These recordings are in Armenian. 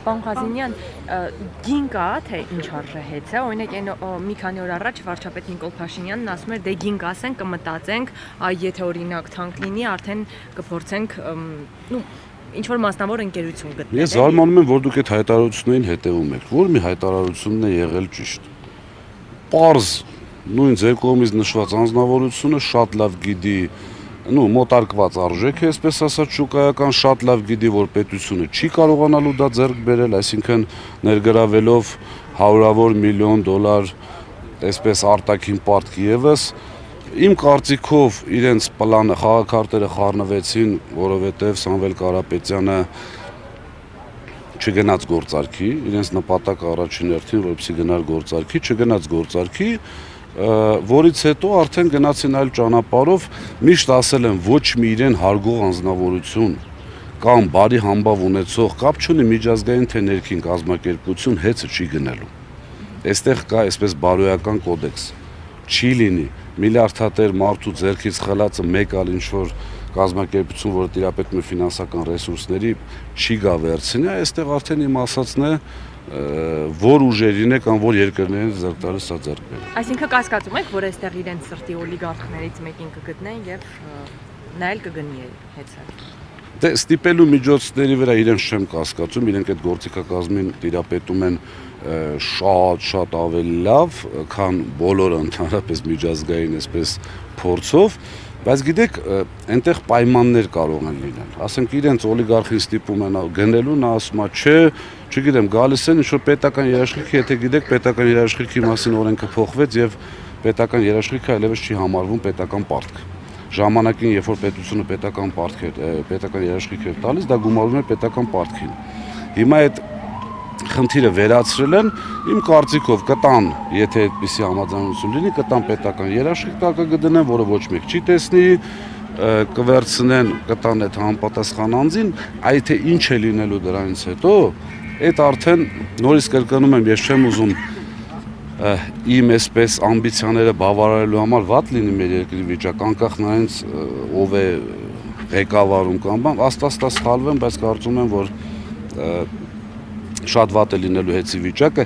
Պարոն Ղազինյան, գին կա, թե ինչ արժե հեծը, օրինակ մի քանի օր առաջ վարչապետ Նիկոլ Փաշինյանն ասում էր, դե գին կասենք, կմտածենք, եթե օրինակ թանկ լինի, արդեն կփորձենք, ինչ-որ մասնավոր ընկերություն գտնել։ Ես զարմանում եմ, որ դուք այդ հայտարարություններին հետևում եք, որ մի հայտարարությունն է եղել ճիշտ։ Պարզ, նույն ձեր կողմից նշված անձնավորությունը շատ լավ գիտի, մոտարկված արժեք է, այսպես ասած շուկայական, շատ լավ գիտի, որ պետությունը չի կարողանալու դա ձեռք բերել, այսինքն ներգրավելով հարյուրավոր միլիոն դոլար, այսպես արտաքին պարտքի ևս, իմ կարծիքով իրենց պլանը, խաղաքարտերը խառնվեցին, որովհետև Սամվել Կարապետյանը չգնաց գործարքի, իրենց նպատակը առաջին հերթին, որպեսզի գնար գործարքի, չգնաց գործարքի, որից հետո արդեն գնացին այլ ճանապարհով, միշտ ասել եմ ոչ մի իրեն հարգող անձնավորություն կամ բարի համբավ ունեցող, կապ չունի միջազգային թե ներքին կազմակերպություն հեծը չի գնելու։ Այստեղ կա այսպես բարոյական կոդեքս, չի լինի միլիարդատեր մարդու ձեռքից խլածը մեկ ալ ինչ-որ կազմակերպություն, որը տիրապետում է ֆինանսական ռեսուրսների, չի գա վերցնի, այստեղ արդեն իմ ասածն է, որ ուժերին է կամ որ երկրներին ձեռք տալիս սա ձեռք բերել։ Այսինքն կասկածում եք, որ այստեղ իրենց սրտի օլիգարխներից մեկին կգտնեն եւ նա էլ կգնի հեծը։ Դե ստիպելու միջոցների վրա իրենց չեմ կասկածում, իրենք այդ գործիքակազմին տիրապետում են շատ ավելի լավ, քան բոլորը ընդհանրապես միջազգային այսպես փորձով, բայց գիտեք, այնտեղ պայմաններ կարող են լինել։ Ասենք իրենց օլիգարխին ստիպում են գնելու, նա ասում է, չէ, չգիտեմ, գալիս են ինչ-որ պետական երաշխիքի, եթե գիտեք, պետական երաշխիքի մասին օրենքը փոխվեց եւ պետական երաշխիքը այլևս չի համարվում պետական պարտք։ Ժամանակին, երբ որ պետությունը պետական երաշխիք էր տալիս, դա գումարվում էր պետական պարտքին։ Հիմա այդ խնդիրը վերացրել են, իմ կարծիքով կտան, եթե այդպիսի համաձայնություն լինի, կտան պետական երաշխիք կգտնեն, որը ոչ մեկ չի տեսնի, կվերցնեն, կտան այդ համապատասխան անձին, այ թե ինչ է լինելու դրանից հետո, այդ արդեն նորից կրկնում եմ, ես չեմ ուզում իմ այսպես ամբիցիաները բավարարելու համար վատ լինի մեր երկրի վիճակ, անկախ նրանից ով է ղեկավարում կամ բան, աստղ սխալվեմ, բայց կարծում եմ, որ շատ վատ է լինելու հեծի վիճակը,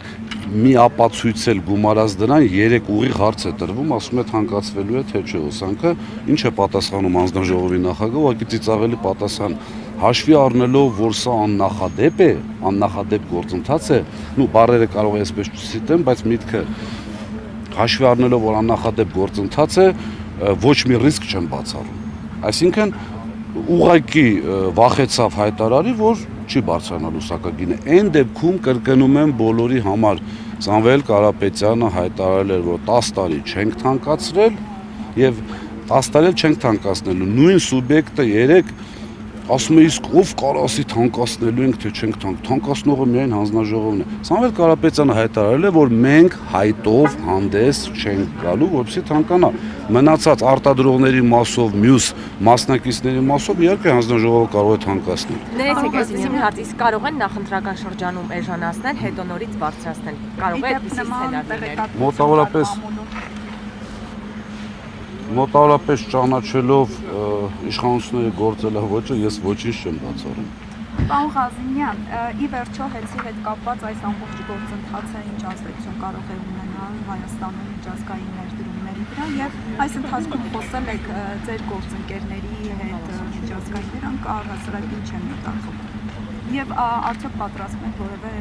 մի ապացույցել գումարած դրան 3 ուղիղ հարց է տրվում, ասում է թանկացվելու է թե չէ հոսանքը, ինչ է պատասխանում անձնաժողովի նախագահը, ուղղակի ծիծաղելի պատասխան, հաշվի առնելով, որ սա աննախադեպ է, աննախադեպ գործընթաց է, բառերը կարող է այսպես չցիտեմ, բայց միտքը հաշվի առնելով, որ աննախադեպ գործընթաց է, ոչ մի ռիսկ չեմ բացառում։ Այսինքն ուղղակի վախեցավ հայտարարի, որ չի բարձրանալու սակագինը։ Այն դեպքում կրկնում եմ բոլորի համար, Սամվել Կարապետյանը հայտարարել էր, որ 10 տարի չենք թանկացրել եւ 10 տարի չենք թանկացնելու։ Նույն սուբյեկտը 3 ասում է իսկ ով կարող ասի թանկացնելու ենք թե չենք թանկացնողը միայն հանձնաժողովն է։ Սամվել Կարապետյանը հայտարարել է, որ մենք հայտով հանդես չենք գալու, որպեսզի թանկանա։ Մնացած արտադրողների մասով, մյուս մասնակիցների մասով իհարկե հանձնաժողովը կարող է թանկացնել։ Ներեցեք, այսինքն մի հարց, իսկ կարող են նախընտրական շրջանում էժանացնել, հետո նորից բարձրացնել։ Կարող է այդպիսի սցենար Մոտավորապես ճանաչելով իշխանությունների գործելավոճը ես ոչինչ չեմ բացառում։ Պարոն Ղազինյան, ի վերջո հեծի հետ կապված այս ամբողջ գործընթացը ինչ ազդեցություն կարող է ունենալ Հայաստանում միջազգային ներդրումների վրա եւ այս ընթացքում խոսել եք ձեր գործընկերների հետ միջազգային դրանք առհասարակ ինչ են մտածում։ Եվ արդյոք պատրաստվում եք որևէ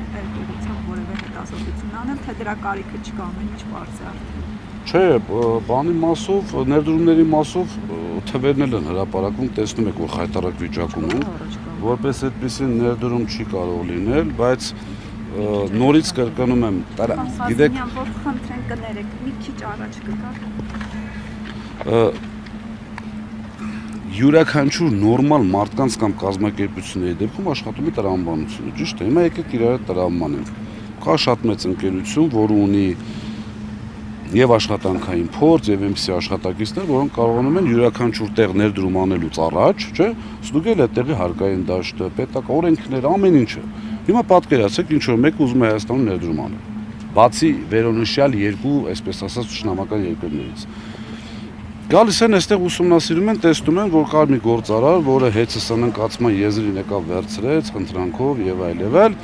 ուղղությամբ որևէ հետազոտություն անել, թե դրա կարիքը չկա, ամեն ինչ բարձ է արդեն։ Չէ, բանի մասով, ներդրումների մասով թվերն են հրապարակվում, տեսնում եք, որ խայտարակ վիճակում են, որպես այդպիսի ներդրում չի կարող լինել, բայց նորից կրկնում եմ, գիտեք, որ խնդրեն կներեք, մի քիչ առաջ կգաք։ Յուրաքանչյուր նորմալ մարդկանց կամ կազմակերպությունների դեպքում աշխատում է տրամաբանությունը, ճիշտ է, հիմա եկեք իրար տրամաբանենք։ Կա շատ մեծ ընկերություն, որը ունի եւ աշխատանքային փորձ եւ այնպիսի աշխատակիցներ, որոնք կարողանում են յուրաքանչյուր տեղ ներդրում անելուց առաջ, չէ՞, ստուգել է տեղի հարկային դաշտը, պետական օրենքները, ամեն ինչը։ Հիմա պատկերացրեք, ինչ որ մեկը ուզում է Հայաստանում ներդրում անել։ Բացի վերոնշյալ երկու, այսպես ասած, ճշնամական երկրներից։ Գալիս են այստեղ ուսումնասիրում են, տեսնում են, որ կար մի գործարար, որը հեծսն ընկացման եզրին եկավ վերցրեց, խնդրանքով եւ այլևել։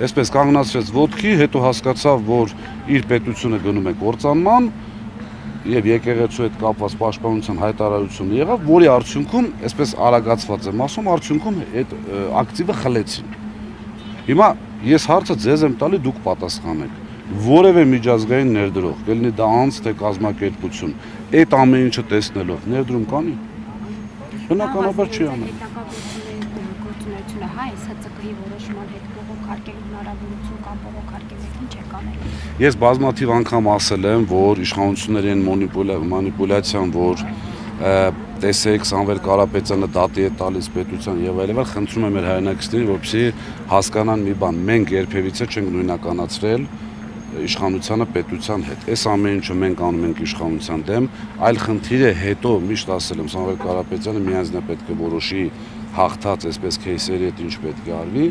Այսպես կանգնացրեց ոտքի, հետո հասկացավ, որ իր պետությունը գնում է կործանման եւ եկեղեցու հետ կապված պաշտպանության հայտարարություն եղավ, որի արդյունքում, այսպես արագացված եմ ասում, արդյունքում այդ ակտիվը խլեցին։ Հիմա ես հարցը ձեզ եմ տալի, դուք պատասխանեք։ Որևէ միջազգային ներդրող, կլինի դա անձ թե կազմակերպություն, այդ ամեն ինչը տեսնելով ներդրում կանի։ Բնականաբար չի անում։ Գործունեությունը հայ ՍՑԿ-ի որոշման հետ բողոքարկելու հնարավորություն կամ բողոքարկել ինչ է կանել։ Ես բազմաթիվ անգամ ասել եմ, որ իշխանությունների են մանիպուլյացիան, որ տեսեք Սամվել Կարապետյանը դատի է տալիս պետության եւ այլն, խնդրում եմ մեր հայրենակիցներին, որպեսզի հասկանան մի բան, մենք երբևիցե չենք նույնականացրել իշխանությանը պետության հետ։ Այս ամեն ինչը մենք անում ենք իշխանության դեմ, այլ խնդիրը հետո միշտ ասել եմ Սամվել Կարապետյանը միանձնյա պետք է որոշի հաղթած այսպես քեյսերի հետ ինչ պետք է արվի։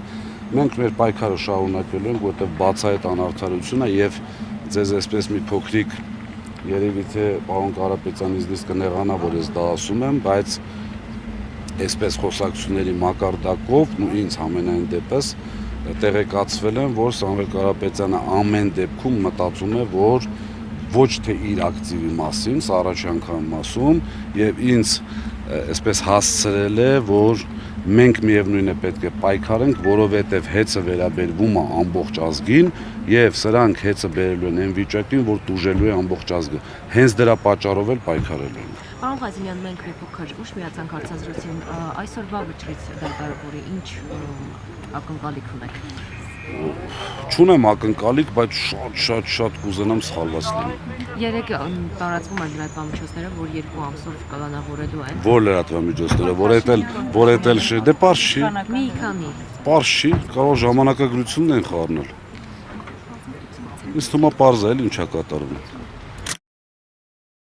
Մենք մեր պայքարը շարունակելու ենք, որտեղ բացահայտ անարդարությունը եւ ձեզ այսպես մի փոքրիկ երևի թե պարոն Կարապետյանից դից կնեղանա, որ ես դա ասում եմ, բայց այսպես խոսակցությունների մակարդակով ու ինձ ամենայն դեպս տեղեկացվել եմ, որ Սամվել Կարապետյանը ամեն դեպքում մտածում է, որ ոչ թե իր ակտիվի մասին, սա առաջ անգամ ասում, եւ ինձ այսպես հասցրել է, որ մենք միևնույն է պետք է պայքարենք, որովհետև հեծը վերաբերվում է ամբողջ ազգին եւ սրանք հեծը բերելու են այն վիճակին, որ տուժելու է ամբողջ ազգը։ Հենց դրա պատճառով էլ պայքարելու ենք։ Պարոն Ղազիմյան, մենք մի փոքր ուշ միացանք հարցազրույցին, այսօրվա վճռից դատարանորի ինչ ակնկալիք ունեք։ Չունեմ ակնկալիք, բայց շատ կուզենամ սխալված լինի։ Երեք տարածվում են լրատվամիջոցները, որ 2 ամսով կլանավորելու են։ Որ լրատվամիջոցները, որ էտել շի, դե պարզ չի։ Մի քանի։ Պարզ չի, կարող ժամանակագրությունն են խառնել։ Իսկ թվում է պարզ է, ինչա կատարվում։